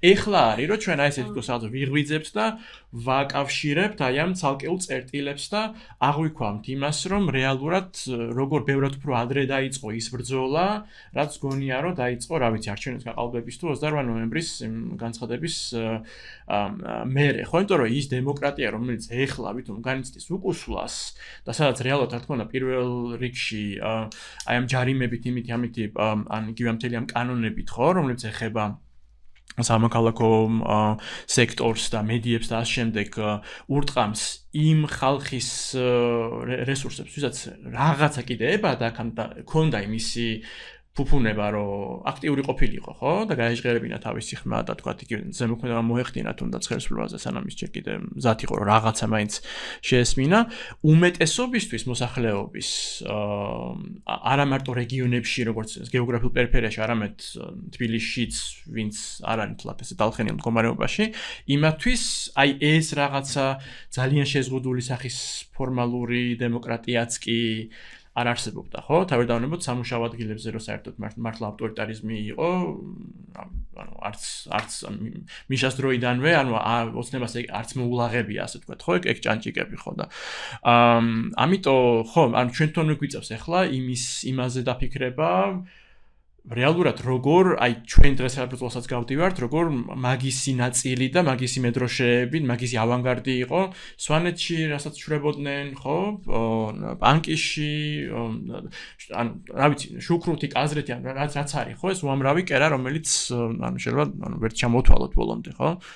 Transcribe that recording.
ეხლა არის რომ ჩვენ აი ესე თვითონ სადღაც ვიღვიძებთ და ვაკავშირებთ აი ამ ცალკეულ წერტილებს და აღვიქვამთ იმას რომ რეალურად როგორ ბევრად უფრო ადრე დაიწყო ის ბრძოლა რაც გონია რომ დაიწყო რა ვიცი არჩევნების გაყალბების თუ 28 ნოემბრის განცხადების მერე ხო იმიტომ რომ ის დემოკრატია რომელიც ეხლა ვითომ განიცდის უკუსლას და სადაც რეალურად რა თქმა უნდა პირველ რიგში აი ამ ჯარიმებით იმით ამითი ან იგივე მთელი ამ კანონებით ხო რომელიც ეხება სამოქალაქო სექტორს და მედიებს და ამ შემდეგ ურტყამს იმ ხალხის რესურსებს ვისაც რაღაცა კიდე ება და ქონდა იმისი ფუფუნება რომ აქტიური ყოფილიყო ხო და გაეჟღერებინა თავისი ხმა და თქვა იგივე ზემოქმედება მოეხდინა თუნდაც ხელისუფლებაზე სანამ ის ჯერ კიდე მზად იყო რომ რაღაცა მაინც შეესმინა უმეტესობისთვის მოსახლეობის არა მარტო რეგიონებში როგორც გეოგრაფიულ პერიფერიაში არამედ თბილისშიც ვინც არ არის თლათ ესე დალხენილ მდგომარეობაში იმათვის აი ეს რაღაცა ძალიან შეზღუდული სახის ფორმალური დემოკრატიაც კი არ არსებობდა, ხო? თავდადანებოდ სამუშაო ადგილებზე რო საერთოდ მართლა ავტორიტარიზმი იყო, ანუ არც მიშას დროიდანვე, ანუ ოცნებას არც მოულაღებია, ასე ვთქვათ, ხო? ეგ ჭანჭიკები ხო და ამიტომ ხო, ანუ ჩვენ თვითონ გვიწევს ახლა იმაზე დაფიქრება რეალურად როგორ აი ჩვენ დღეს საბრძოლოსაც გავდივართ როგორ მაგისი ნაწილი და მაგისი მედროშეები, მაგისი ავანგარდი იყო სვანეთში, რასაც შვრებოდნენ, ხო? ბანკიში, ანუ რა ვიცი, შუქრუთი, კაზრეთი, ან რაც არის, ხო? ეს უამრავი კერა, რომელიც ანუ შეიძლება ვერც ჩამოთვალოთ ბოლომდე, ხო?